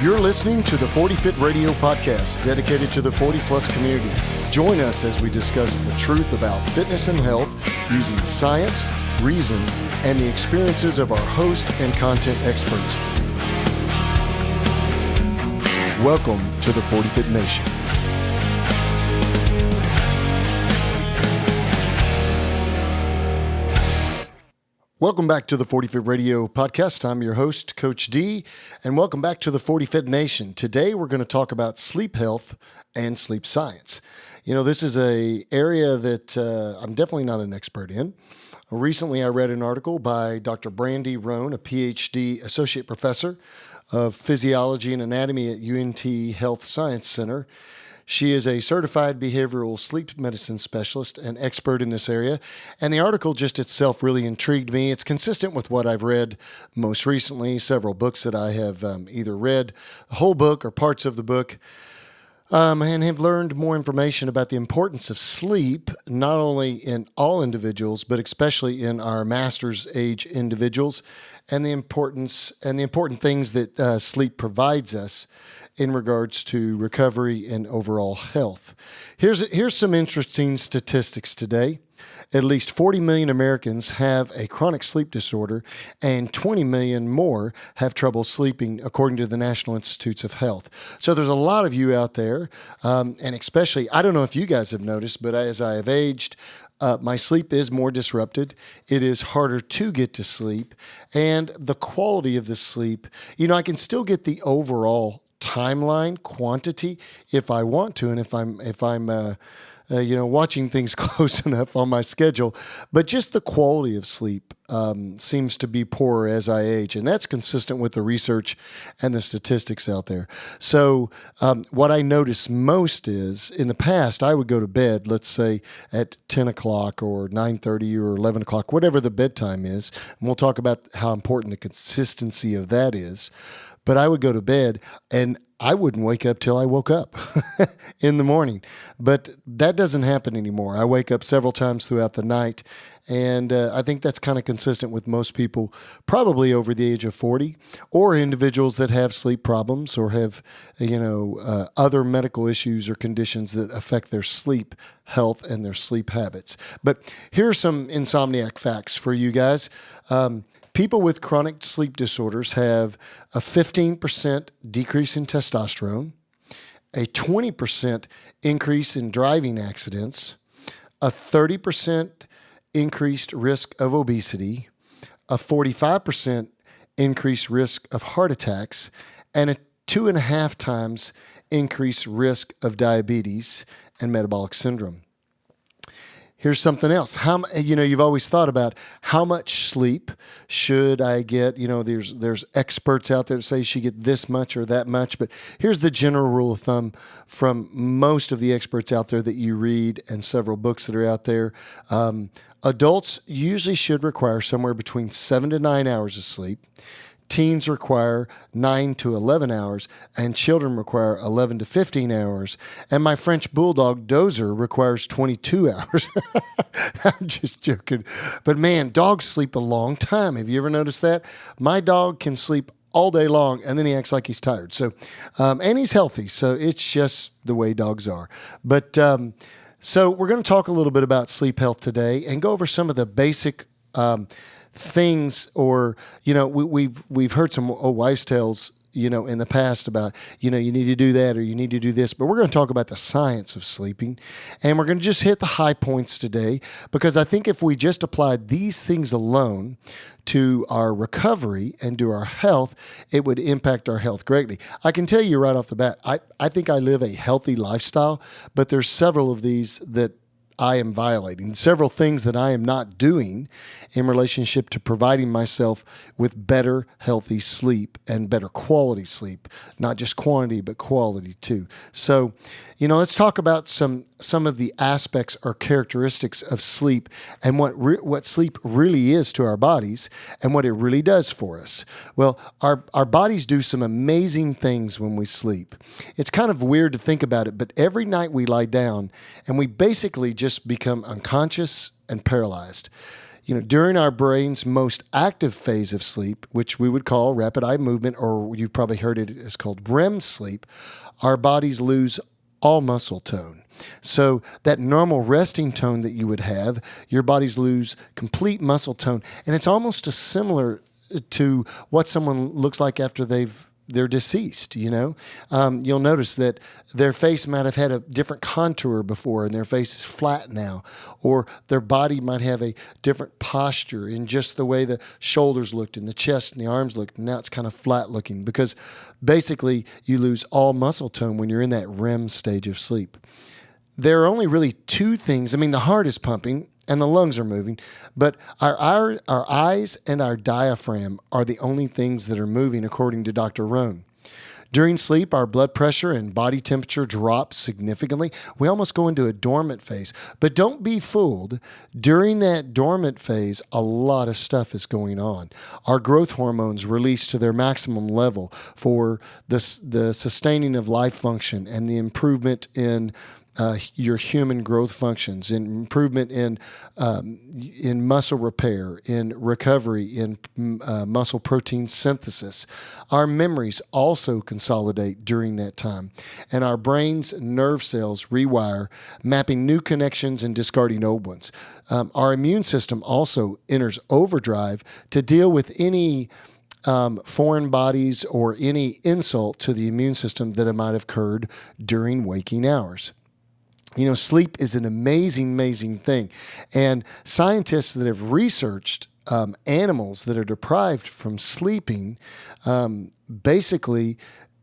You're listening to the 40 Fit Radio podcast dedicated to the 40-plus community. Join us as we discuss the truth about fitness and health using science, reason, and the experiences of our host and content experts. Welcome to the 40 Fit Nation. Welcome back to the 40 Fit Radio podcast. I'm your host, Coach D, and welcome back to the 40 Fit Nation. Today, we're going to talk about sleep health and sleep science. You know, this is an area that I'm definitely not an expert in. Recently, I read an article by Dr. Brandy Roan, a PhD associate professor of physiology and anatomy at UNT Health Science Center. She is a certified behavioral sleep medicine specialist and expert in this area, and the article just itself really intrigued me. It's consistent with what I've read most recently, several books that I have either read the whole book or parts of the book, and have learned more information about the importance of sleep, not only in all individuals, but especially in our master's age individuals, and the important things that sleep provides us in regards to recovery and overall health. Here's some interesting statistics today. At least 40 million Americans have a chronic sleep disorder, and 20 million more have trouble sleeping, according to the National Institutes of Health. So there's a lot of you out there, and especially, I don't know if you guys have noticed, but as I have aged, my sleep is more disrupted. It is harder to get to sleep, and the quality of the sleep, I can still get the overall timeline quantity if I want to, and if I'm watching things close enough on my schedule, but just the quality of sleep seems to be poorer as I age, and that's consistent with the research and the statistics out there. So what I notice most is, in the past, I would go to bed, let's say at 10 o'clock or 9:30 or 11 o'clock, whatever the bedtime is, and we'll talk about how important the consistency of that is. But I would go to bed and I wouldn't wake up till I woke up in the morning. But that doesn't happen anymore. I wake up several times throughout the night. And I think that's kind of consistent with most people, probably over the age of 40, or individuals that have sleep problems or have, other medical issues or conditions that affect their sleep health and their sleep habits. But here's some insomniac facts for you guys. People with chronic sleep disorders have a 15% decrease in testosterone, a 20% increase in driving accidents, a 30% increased risk of obesity, a 45% increased risk of heart attacks, and a 2.5 times increased risk of diabetes and metabolic syndrome. Here's something else. You've always thought about how much sleep should I get? There's experts out there that say you should get this much or that much, but here's the general rule of thumb from most of the experts out there that you read and several books that are out there. Adults usually should require somewhere between 7 to 9 hours of sleep. Teens require 9 to 11 hours, and children require 11 to 15 hours. And my French bulldog, Dozer, requires 22 hours. I'm just joking. But man, dogs sleep a long time. Have you ever noticed that? My dog can sleep all day long, and then he acts like he's tired. So, and he's healthy, so it's just the way dogs are. But so we're going to talk a little bit about sleep health today and go over some of the basic things, or we've heard some old wives' tales in the past about you need to do that or you need to do this, but we're going to talk about the science of sleeping, and we're going to just hit the high points today, because I think if we just applied these things alone to our recovery and to our health, it would impact our health greatly. I can tell you right off the bat, I think I live a healthy lifestyle, but there's several of these that I am violating, several things that I am not doing in relationship to providing myself with better, healthy sleep and better quality sleep, not just quantity, but quality too. So, let's talk about some of the aspects or characteristics of sleep and what sleep really is to our bodies and what it really does for us. Well, our bodies do some amazing things when we sleep. It's kind of weird to think about it, but every night we lie down and we basically just become unconscious and paralyzed. During our brain's most active phase of sleep, which we would call rapid eye movement, or you've probably heard it as called REM sleep, our bodies lose all muscle tone. So that normal resting tone that you would have, your bodies lose complete muscle tone. And it's almost similar to what someone looks like after they're deceased. You'll notice that their face might have had a different contour before and their face is flat now, or their body might have a different posture in just the way the shoulders looked and the chest and the arms looked. And now it's kind of flat looking because basically you lose all muscle tone when you're in that REM stage of sleep. There are only really two things. The heart is pumping and the lungs are moving, but our eyes and our diaphragm are the only things that are moving, according to Dr. Rohn. During sleep, our blood pressure and body temperature drop significantly. We almost go into a dormant phase. But don't be fooled. During that dormant phase, a lot of stuff is going on. Our growth hormones release to their maximum level for the sustaining of life function and the improvement in your human growth functions, in improvement in muscle repair, in recovery, in muscle protein synthesis. Our memories also consolidate during that time, and our brain's nerve cells rewire, mapping new connections and discarding old ones. Our immune system also enters overdrive to deal with any foreign bodies or any insult to the immune system that might have occurred during waking hours. Sleep is an amazing, amazing thing. And scientists that have researched animals that are deprived from sleeping, basically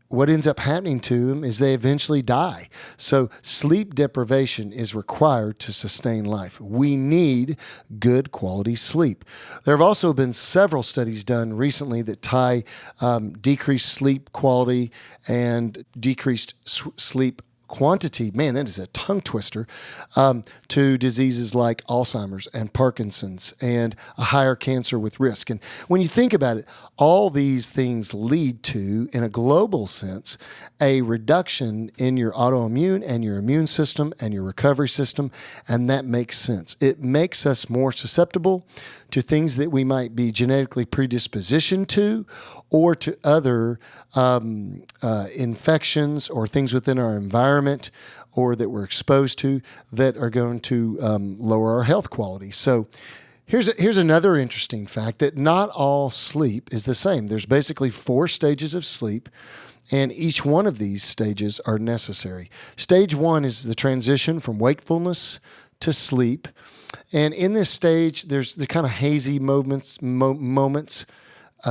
what ends up happening to them is they eventually die. So sleep deprivation is required to sustain life. We need good quality sleep. There have also been several studies done recently that tie decreased sleep quality and decreased sleep quantity, man, that is a tongue twister, to diseases like Alzheimer's and Parkinson's and a higher cancer with risk. And when you think about it, all these things lead to, in a global sense, a reduction in your autoimmune and your immune system and your recovery system, and that makes sense. It makes us more susceptible to things that we might be genetically predispositioned to, or to other infections or things within our environment or that we're exposed to that are going to lower our health quality. So here's another interesting fact, that not all sleep is the same. There's basically 4 stages of sleep, and each one of these stages are necessary. Stage 1 is the transition from wakefulness to sleep. And in this stage, there's the kind of hazy moments.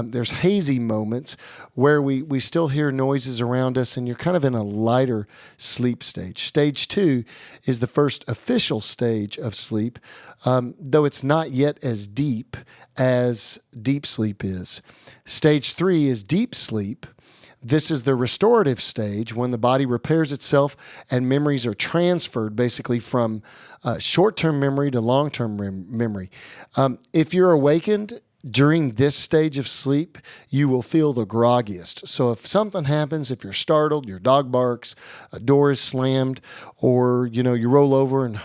There's hazy moments where we still hear noises around us, and you're kind of in a lighter sleep stage. Stage 2 is the first official stage of sleep, though it's not yet as deep as deep sleep is. Stage 3 is deep sleep. This is the restorative stage, when the body repairs itself and memories are transferred basically from short-term memory to long-term memory. If you're awakened during this stage of sleep, you will feel the groggiest. So if something happens, if you're startled, your dog barks, a door is slammed, or you roll over and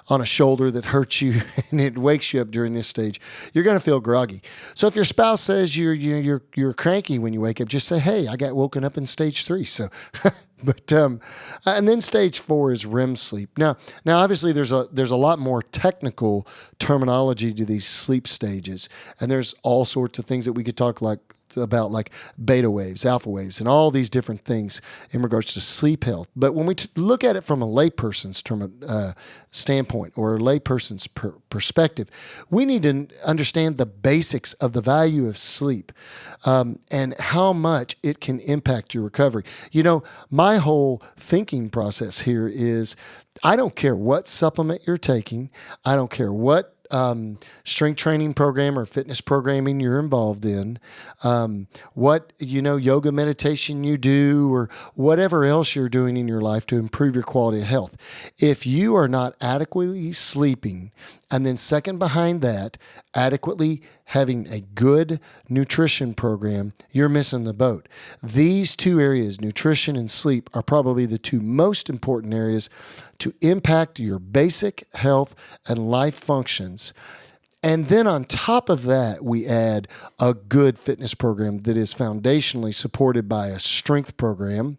on a shoulder that hurts you and it wakes you up during this stage, you're going to feel groggy. So if your spouse says you're cranky when you wake up, just say, "Hey, I got woken up in stage 3." So But and then stage 4 is REM sleep. Now obviously there's a lot more technical terminology to these sleep stages, and there's all sorts of things that we could talk about, like beta waves, alpha waves, and all these different things in regards to sleep health. But when we look at it from a layperson's standpoint, or a layperson's perspective, we need to understand the basics of the value of sleep, and how much it can impact your recovery. My whole thinking process here is, I don't care what supplement you're taking. I don't care what strength training program or fitness programming you're involved in, what yoga meditation you do, or whatever else you're doing in your life to improve your quality of health. If you are not adequately sleeping, and then second behind that, adequately having a good nutrition program, you're missing the boat. These 2 areas, nutrition and sleep, are probably the 2 most important areas to impact your basic health and life functions. And then on top of that, we add a good fitness program that is foundationally supported by a strength program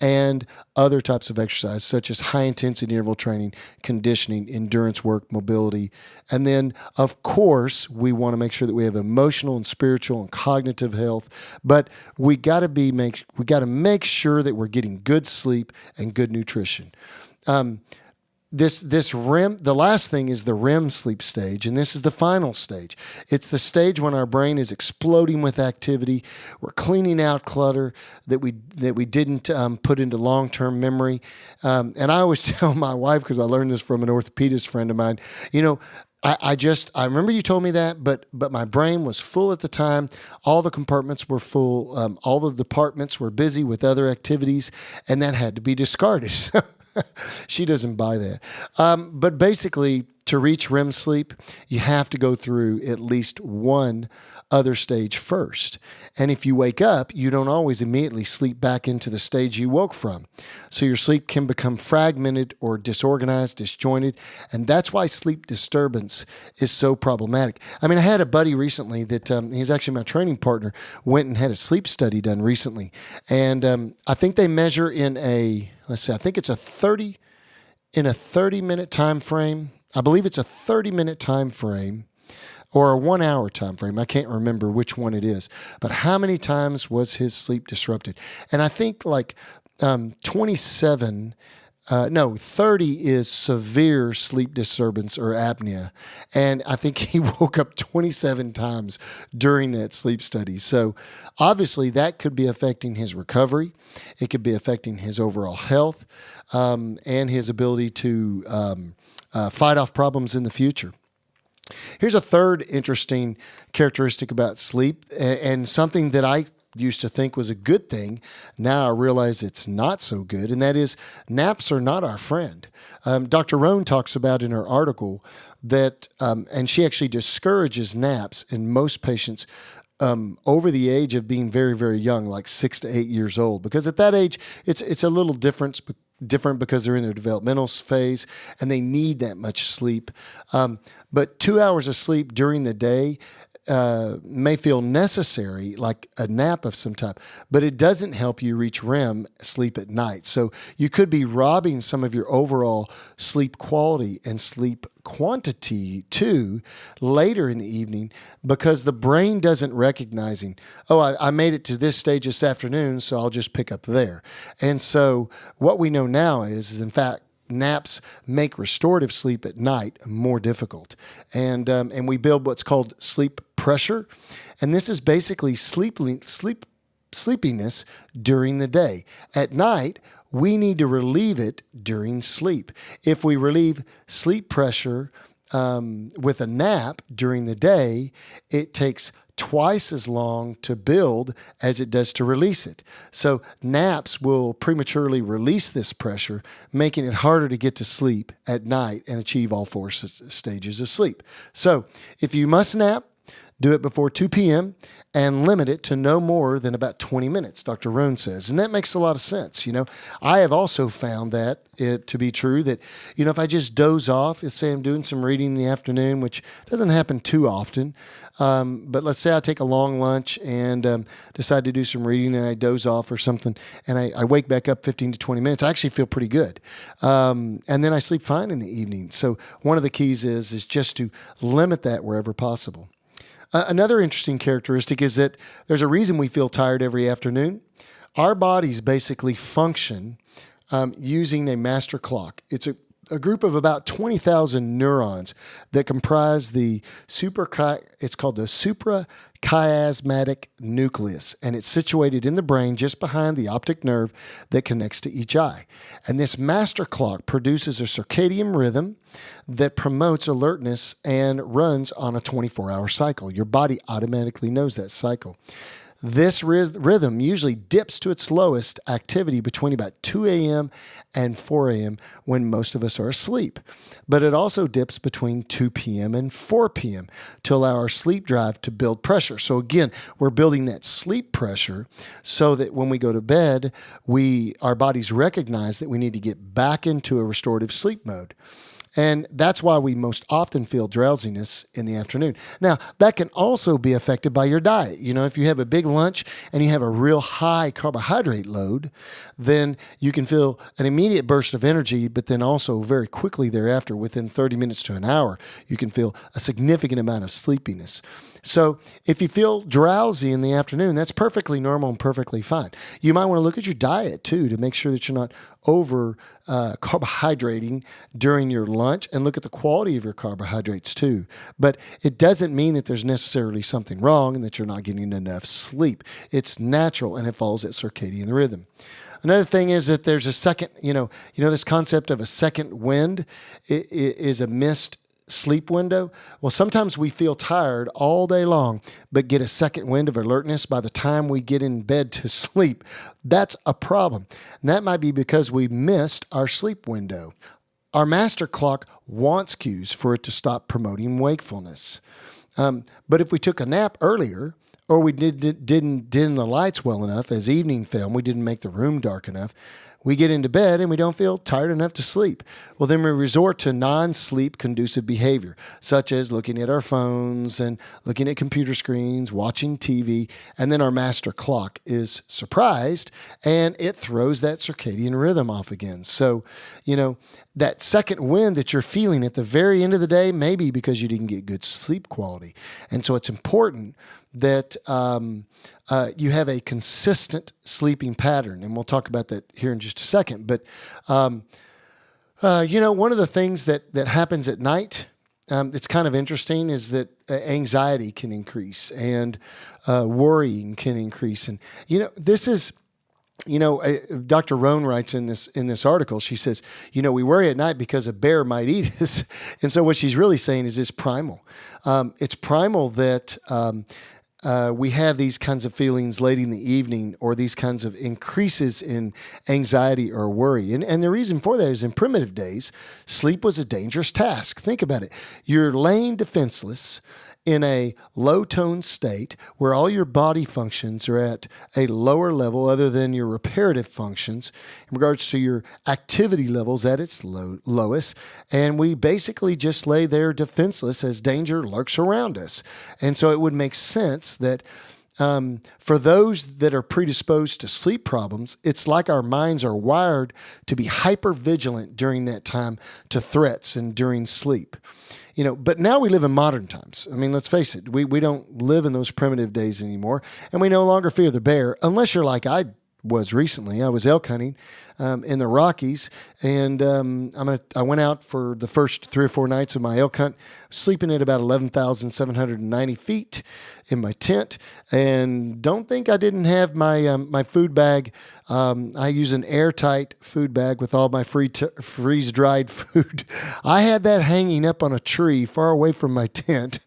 and other types of exercise, such as high-intensity interval training, conditioning, endurance work, mobility. And then, of course, we want to make sure that we have emotional and spiritual and cognitive health. But we got to make sure that we're getting good sleep and good nutrition. This REM, the last thing is the REM sleep stage, and this is the final stage. It's the stage when our brain is exploding with activity. We're cleaning out clutter that we didn't put into long-term memory. And I always tell my wife, because I learned this from an orthopedist friend of mine, I remember you told me that, but my brain was full at the time. All the compartments were full. All the departments were busy with other activities, and that had to be discarded. She doesn't buy that. But basically, to reach REM sleep, you have to go through at least one other stage first. And if you wake up, you don't always immediately sleep back into the stage you woke from. So your sleep can become fragmented or disorganized, disjointed. And that's why sleep disturbance is so problematic. I mean, I had a buddy recently that he's actually my training partner, went and had a sleep study done recently. And I think they measure in I think it's a 30-minute time frame. I believe it's a 30-minute time frame or a 1 hour time frame. I can't remember which one it is. But how many times was his sleep disrupted? And I think like 30 is severe sleep disturbance or apnea. And I think he woke up 27 times during that sleep study. So obviously that could be affecting his recovery. It could be affecting his overall health and his ability to fight off problems in the future. Here's a third interesting characteristic about sleep, and something that I used to think was a good thing. Now I realize it's not so good, and that is naps are not our friend. Dr. Rohn talks about in her article that, and she actually discourages naps in most patients over the age of being very, very young, like 6 to 8 years old, because at that age, it's a little different because they're in their developmental phase and they need that much sleep. But 2 hours of sleep during the day may feel necessary, like a nap of some type, but it doesn't help you reach REM sleep at night. So you could be robbing some of your overall sleep quality and sleep quantity too later in the evening, because the brain doesn't recognizing, I made it to this stage this afternoon, so I'll just pick up there. And so what we know now is in fact, naps make restorative sleep at night more difficult. And we build what's called sleep pressure. And this is basically sleepiness during the day. At night, we need to relieve it during sleep. If we relieve sleep pressure with a nap during the day, it takes twice as long to build as it does to release it. So naps will prematurely release this pressure, making it harder to get to sleep at night and achieve all four stages of sleep. So if you must nap, do it before 2 p.m. and limit it to no more than about 20 minutes, Dr. Rohn says. And that makes a lot of sense. I have also found that it to be true that, if I just doze off, let's say I'm doing some reading in the afternoon, which doesn't happen too often, but let's say I take a long lunch and decide to do some reading and I doze off or something, and I wake back up 15 to 20 minutes, I actually feel pretty good. And then I sleep fine in the evening. So one of the keys is just to limit that wherever possible. Another interesting characteristic is that there's a reason we feel tired every afternoon. Our bodies basically function using a master clock. It's a group of about 20,000 neurons that comprise it's called the suprachiasmatic nucleus, and it's situated in the brain just behind the optic nerve that connects to each eye. And this master clock produces a circadian rhythm that promotes alertness and runs on a 24-hour cycle. Your body automatically knows that cycle. This rhythm usually dips to its lowest activity between about 2 a.m. and 4 a.m. when most of us are asleep. But it also dips between 2 p.m. and 4 p.m. to allow our sleep drive to build pressure. So again, we're building that sleep pressure so that when we go to bed, our bodies recognize that we need to get back into a restorative sleep mode. And that's why we most often feel drowsiness in the afternoon. Now, that can also be affected by your diet. If you have a big lunch and you have a real high carbohydrate load, then you can feel an immediate burst of energy, but then also very quickly thereafter, within 30 minutes to an hour, you can feel a significant amount of sleepiness. So if you feel drowsy in the afternoon, that's perfectly normal and perfectly fine. You might want to look at your diet too to make sure that you're not over carbohydrating during your lunch, and look at the quality of your carbohydrates too. But it doesn't mean that there's necessarily something wrong and that you're not getting enough sleep. It's natural and it follows that circadian rhythm. Another thing is that there's a second, this concept of a second wind is a missed sleep window. Well, sometimes we feel tired all day long, but get a second wind of alertness by the time we get in bed to sleep. That's a problem. And that might be because we missed our sleep window. Our master clock wants cues for it to stop promoting wakefulness. But if we took a nap earlier, or we didn't dim the lights well enough as evening fell, we didn't make the room dark enough, we get into bed and we don't feel tired enough to sleep. Well, then we resort to non-sleep conducive behavior, such as looking at our phones and looking at computer screens, watching TV, and then our master clock is surprised and it throws that circadian rhythm off again. So, that second wind that you're feeling at the very end of the day may be because you didn't get good sleep quality. And so it's important that you have a consistent sleeping pattern. And we'll talk about that here in just a second. But, one of the things that happens at night, it's kind of interesting, is that anxiety can increase and worrying can increase. And, this is... Dr. Rohn writes in this article, she says, we worry at night because a bear might eat us. And so what she's really saying is it's primal. It's primal that we have these kinds of feelings late in the evening, or these kinds of increases in anxiety or worry. And the reason for that is, in primitive days, sleep was a dangerous task. Think about it. You're laying defenseless in a low-tone state where all your body functions are at a lower level other than your reparative functions in regards to your activity levels at its lowest. And we basically just lay there defenseless as danger lurks around us. And so it would make sense that for those that are predisposed to sleep problems, it's like our minds are wired to be hyper vigilant during that time to threats and during sleep. But now we live in modern times. I mean, let's face it, we don't live in those primitive days anymore, and we no longer fear the bear, unless you're like I was recently. I was elk hunting in the Rockies, and I went out for the first 3 or 4 nights of my elk hunt, sleeping at about 11,790 feet in my tent, and don't think I didn't have my food bag. I use an airtight food bag with all my freeze-dried food. I had that hanging up on a tree far away from my tent.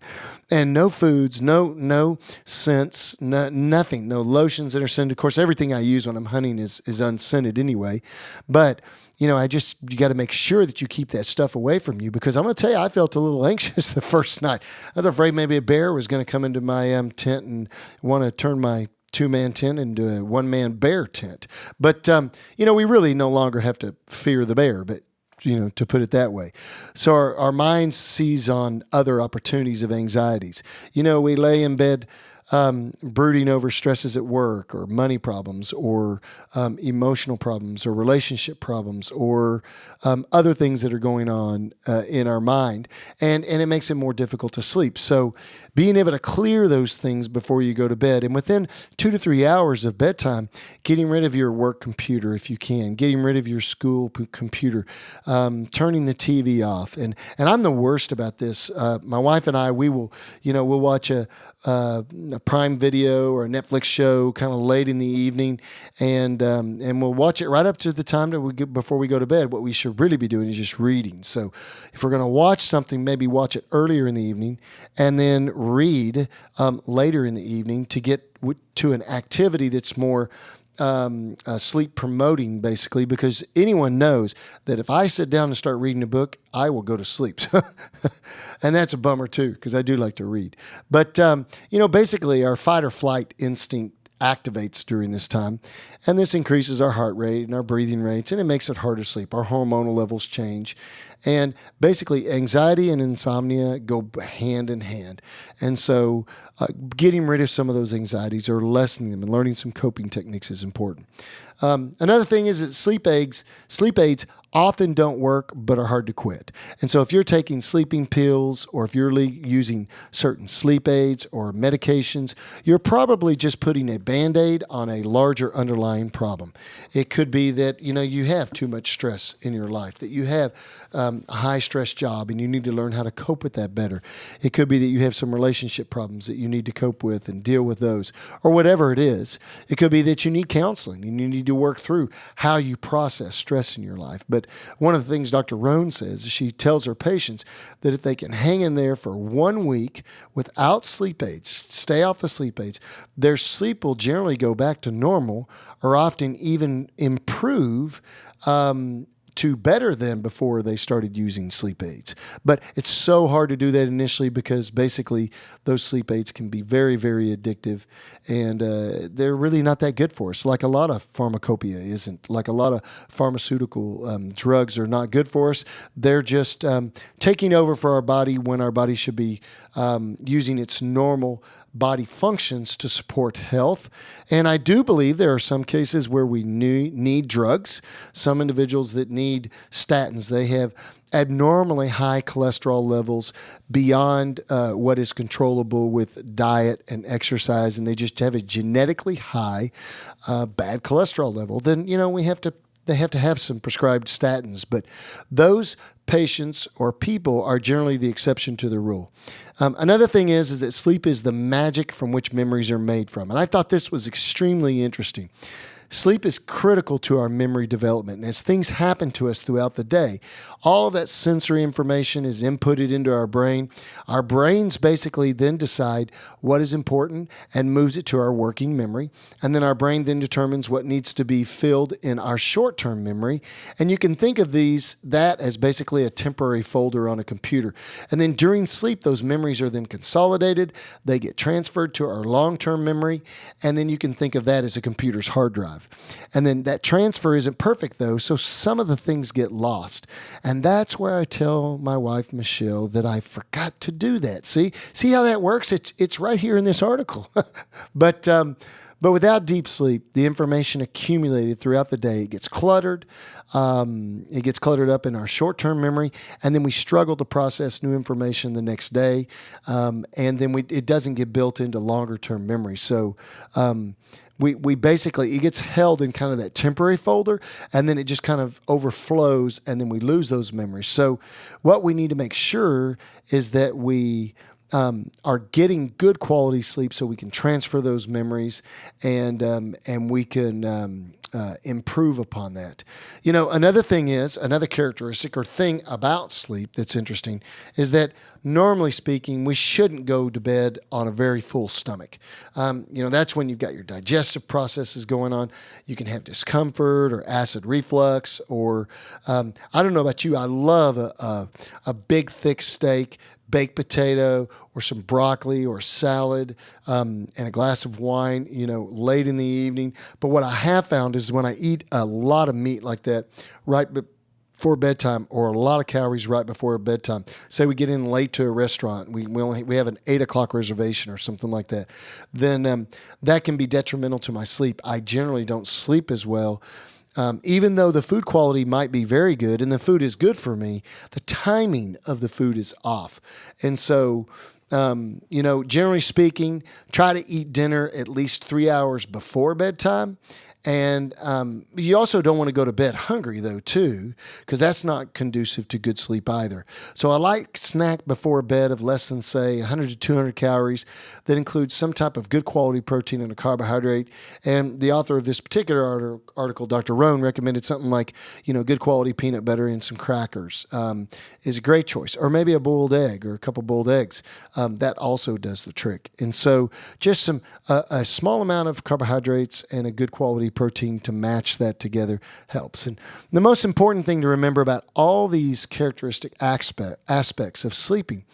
And no foods, no scents, nothing, no lotions that are scented. Of course, everything I use when I'm hunting is unscented anyway. But, you got to make sure that you keep that stuff away from you, because I'm going to tell you, I felt a little anxious the first night. I was afraid maybe a bear was going to come into my tent and want to turn my 2-man tent into a 1-man bear tent. But, we really no longer have to fear the bear, but to put it that way. So our mind sees on other opportunities of anxieties. We lay in bed brooding over stresses at work, or money problems, or emotional problems, or relationship problems, or other things that are going on in our mind. And it makes it more difficult to sleep. So being able to clear those things before you go to bed, and within 2 to 3 hours of bedtime, getting rid of your work computer if you can, getting rid of your school computer, turning the TV off. And I'm the worst about this. My wife and I, we'll watch a Prime Video or a Netflix show kind of late in the evening, and we'll watch it right up to the time that before we go to bed. What we should really be doing is just reading. So if we're going to watch something, maybe watch it earlier in the evening, and then read later in the evening to get to an activity that's more sleep promoting, basically, because anyone knows that if I sit down and start reading a book, I will go to sleep. And that's a bummer too, because I do like to read. But, basically our fight or flight instinct activates during this time, and this increases our heart rate and our breathing rates, and it makes it harder to sleep. Our hormonal levels change, and basically anxiety and insomnia go hand in hand. And so getting rid of some of those anxieties or lessening them and learning some coping techniques is important. Another thing is that sleep aids often don't work but are hard to quit. And so if you're taking sleeping pills or if you're using certain sleep aids or medications, you're probably just putting a Band-Aid on a larger underlying problem. It could be that, you have too much stress in your life, that you have a high stress job and you need to learn how to cope with that better. It could be that you have some relationship problems that you need to cope with and deal with those, or whatever it is. It could be that you need counseling and you need to work through how you process stress in your life. But one of the things Dr. Rohn says is she tells her patients that if they can hang in there for 1 week without sleep aids, stay off the sleep aids, their sleep will generally go back to normal or often even improve to better than before they started using sleep aids. But it's so hard to do that initially because basically those sleep aids can be very, very addictive, and they're really not that good for us. Like a lot of pharmacopoeia isn't. Like a lot of pharmaceutical drugs are not good for us. They're just taking over for our body when our body should be using its normal body functions to support health. And I do believe there are some cases where we need drugs. Some individuals that need statins, they have abnormally high cholesterol levels beyond what is controllable with diet and exercise, and they just have a genetically high bad cholesterol level. Then, they have to have some prescribed statins, but those patients or people are generally the exception to the rule. Another thing is that sleep is the magic from which memories are made from. And I thought this was extremely interesting. Sleep is critical to our memory development. And as things happen to us throughout the day, all that sensory information is inputted into our brain. Our brains basically then decide what is important and moves it to our working memory. And then our brain then determines what needs to be filled in our short-term memory. And you can think of that as basically a temporary folder on a computer. And then during sleep, those memories are then consolidated. They get transferred to our long-term memory. And then you can think of that as a computer's hard drive. And then that transfer isn't perfect, though, so some of the things get lost. And that's where I tell my wife, Michelle, that I forgot to do that. See how that works? It's right here in this article. But without deep sleep, the information accumulated throughout the day, it gets cluttered. It gets cluttered up in our short-term memory, and then we struggle to process new information the next day. And then it doesn't get built into longer-term memory. So we basically, it gets held in kind of that temporary folder, and then it just kind of overflows, and then we lose those memories. So what we need to make sure is that we are getting good quality sleep so we can transfer those memories and we can improve upon that. Another characteristic or thing about sleep that's interesting is that normally speaking, we shouldn't go to bed on a very full stomach. That's when you've got your digestive processes going on. You can have discomfort or acid reflux, or I don't know about you, I love a big thick steak, baked potato, or some broccoli or salad, and a glass of wine, late in the evening. But what I have found is when I eat a lot of meat like that right before bedtime, or a lot of calories right before bedtime, say we get in late to a restaurant, we have an 8 o'clock reservation or something like that, then that can be detrimental to my sleep. I generally don't sleep as well. Even though the food quality might be very good and the food is good for me, the timing of the food is off. And so, generally speaking, try to eat dinner at least 3 hours before bedtime And you also don't want to go to bed hungry, though, too, because that's not conducive to good sleep either. So I like snack before bed of less than, say, 100 to 200 calories that includes some type of good quality protein and a carbohydrate. And the author of this particular article, Dr. Rohn, recommended something like, good quality peanut butter and some crackers is a great choice. Or maybe a boiled egg or a couple boiled eggs. That also does the trick. And so just a small amount of carbohydrates and a good quality protein to match that together helps. And the most important thing to remember about all these characteristic aspects of sleeping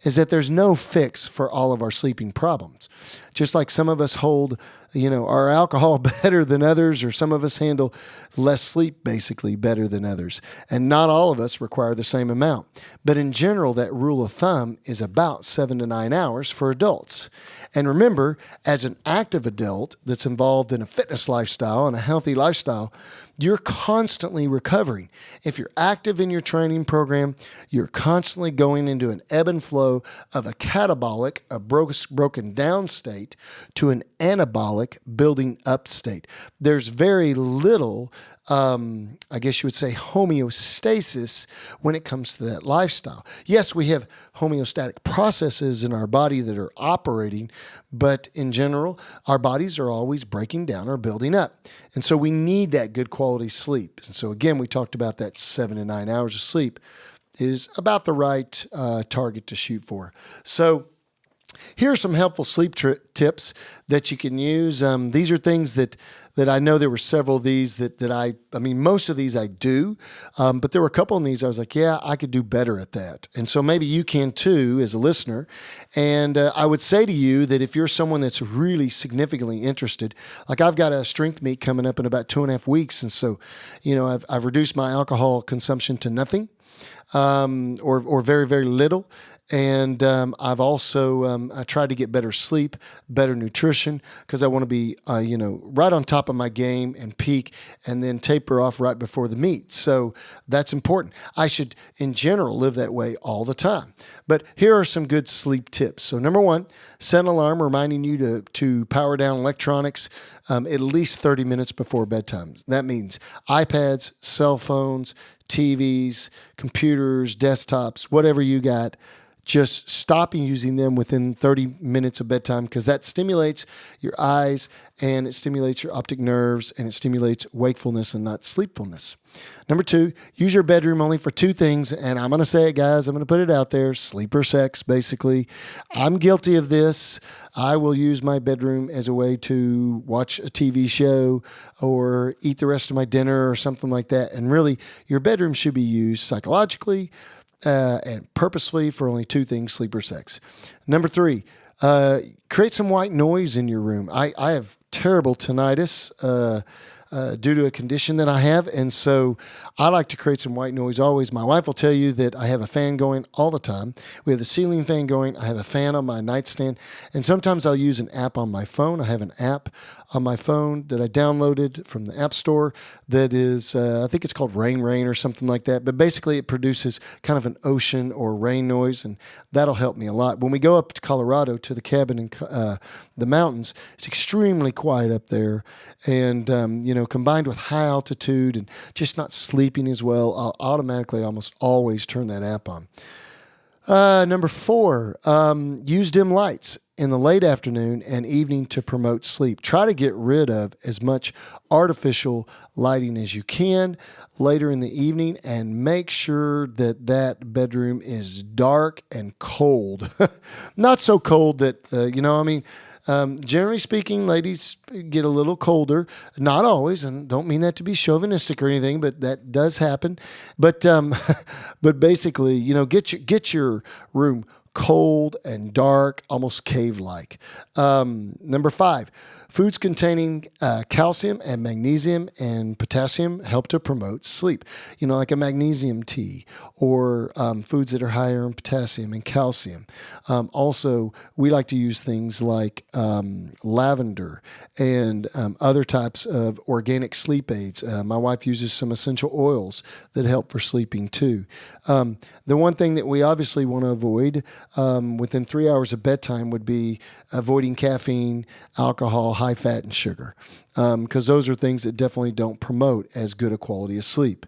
is that there's no fix for all of our sleeping problems. Just like some of us hold, our alcohol better than others, or some of us handle less sleep basically better than others. And not all of us require the same amount. But in general, that rule of thumb is about 7 to 9 hours for adults. And remember, as an active adult that's involved in a fitness lifestyle and a healthy lifestyle, you're constantly recovering. If you're active in your training program, you're constantly going into an ebb and flow of a catabolic, a broken down state, to an anabolic, building up state. There's very little, I guess you would say, homeostasis when it comes to that lifestyle. Yes, we have homeostatic processes in our body that are operating, but in general, our bodies are always breaking down or building up. And so we need that good quality sleep. And so again, we talked about that 7 to 9 hours of sleep is about the right target to shoot for. So here are some helpful sleep tips that you can use. These are things that I know there were several of these that most of these I do, but there were a couple of these I was like, yeah, I could do better at that. And so maybe you can too as a listener. And I would say to you that if you're someone that's really significantly interested, like I've got a strength meet coming up in about 2.5 weeks. And so, I've reduced my alcohol consumption to nothing. Or very, very little. And I've also I tried to get better sleep, better nutrition, because I want to be, right on top of my game and peak, and then taper off right before the meet. So that's important. I should, in general, live that way all the time. But here are some good sleep tips. So number one, set an alarm reminding you to power down electronics at least 30 minutes before bedtime. That means iPads, cell phones, TVs, computers, desktops, whatever you got, just stopping using them within 30 minutes of bedtime, because that stimulates your eyes and it stimulates your optic nerves and it stimulates wakefulness and not sleepfulness. Number two, use your bedroom only for two things. And I'm going to say it, guys. I'm going to put it out there. Sleep or sex, basically. I'm guilty of this. I will use my bedroom as a way to watch a TV show or eat the rest of my dinner or something like that. And really, your bedroom should be used psychologically and purposefully for only two things, sleep or sex. Number three, create some white noise in your room. I have terrible tinnitus due to a condition that I have. And so I like to create some white noise always. My wife will tell you that I have a fan going all the time. We have the ceiling fan going. I have a fan on my nightstand. And sometimes I'll use an app on my phone. I have an app on my phone that I downloaded from the App Store that is, I think it's called Rain or something like that. But basically it produces kind of an ocean or rain noise, and that'll help me a lot. When we go up to Colorado to the cabin in the mountains, it's extremely quiet up there. And, combined with high altitude and just not sleeping as well, I'll automatically almost always turn that app on. Number four, use dim lights in the late afternoon and evening to promote sleep. Try to get rid of as much artificial lighting as you can later in the evening, and make sure that bedroom is dark and cold. Not so cold that, generally speaking, ladies get a little colder. Not always, and don't mean that to be chauvinistic or anything, but that does happen. But basically, get your room cold and dark, almost cave-like. Number five, foods containing calcium and magnesium and potassium help to promote sleep. Like a magnesium tea, or foods that are higher in potassium and calcium. Also, we like to use things like lavender and other types of organic sleep aids. My wife uses some essential oils that help for sleeping too. The one thing that we obviously want to avoid within 3 hours of bedtime would be avoiding caffeine, alcohol, high fat, and sugar, because those are things that definitely don't promote as good a quality of sleep.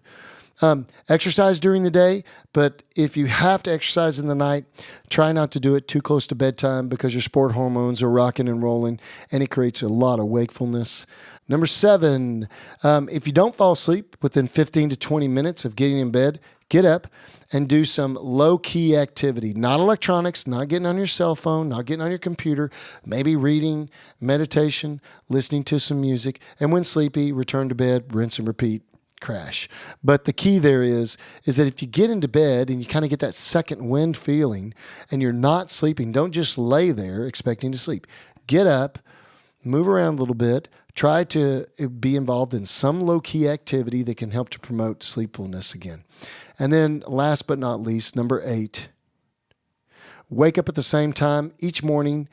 Exercise during the day, but if you have to exercise in the night, try not to do it too close to bedtime because your sport hormones are rocking and rolling, and it creates a lot of wakefulness. Number 7, if you don't fall asleep within 15 to 20 minutes of getting in bed, get up and do some low-key activity. Not electronics, not getting on your cell phone, not getting on your computer, maybe reading, meditation, listening to some music, and when sleepy, return to bed, rinse and repeat. Crash. But the key there is that if you get into bed and you kind of get that second wind feeling and you're not sleeping, don't just lay there expecting to sleep. Get up, move around a little bit, try to be involved in some low-key activity that can help to promote sleepfulness again. And then last but not least, number 8, wake up at the same time each morning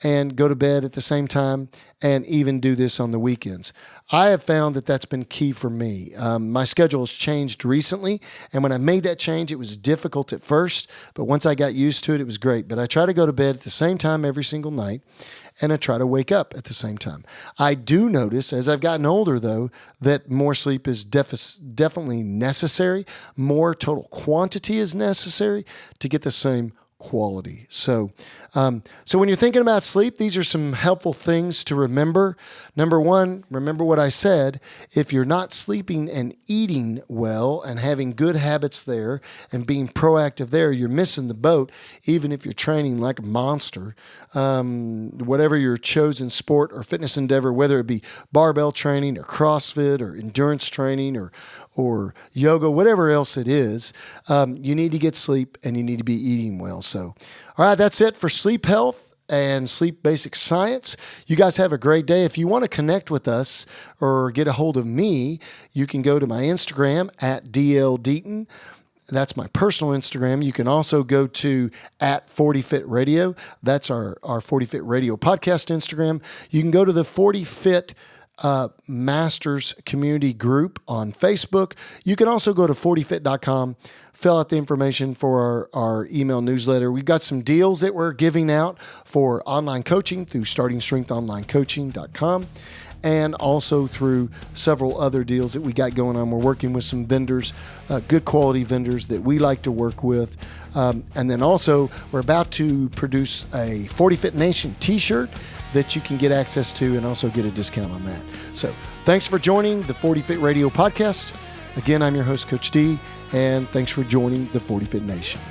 and go to bed at the same time, and even do this on the weekends. I have found that that's been key for me. My schedule has changed recently, and when I made that change, it was difficult at first, but once I got used to it, it was great. But I try to go to bed at the same time every single night, and I try to wake up at the same time. I do notice, as I've gotten older, though, that more sleep is definitely necessary. More total quantity is necessary to get the same quality. So when you're thinking about sleep, these are some helpful things to remember. Number 1, remember what I said. If you're not sleeping and eating well and having good habits there and being proactive there, you're missing the boat, even if you're training like a monster. Whatever your chosen sport or fitness endeavor, whether it be barbell training or CrossFit or endurance training or yoga, whatever else it is, you need to get sleep and you need to be eating well. So, all right, that's it for sleep health and sleep basic science. You guys have a great day. If you want to connect with us or get a hold of me, you can go to my Instagram at DL Deaton. That's my personal Instagram. You can also go to at 40Fit Radio. That's our 40Fit Radio podcast Instagram. You can go to the 40Fit Masters community group on Facebook. You can also go to 40fit.com, fill out the information for our email newsletter. We've got some deals that we're giving out for online coaching through startingstrengthonlinecoaching.com, and also through several other deals that we got going on. We're working with some vendors, good quality vendors that we like to work with. And then also we're about to produce a 40Fit Nation t-shirt that you can get access to and also get a discount on that. So thanks for joining the 40Fit Radio podcast. Again, I'm your host, Coach D, and thanks for joining the 40Fit Nation.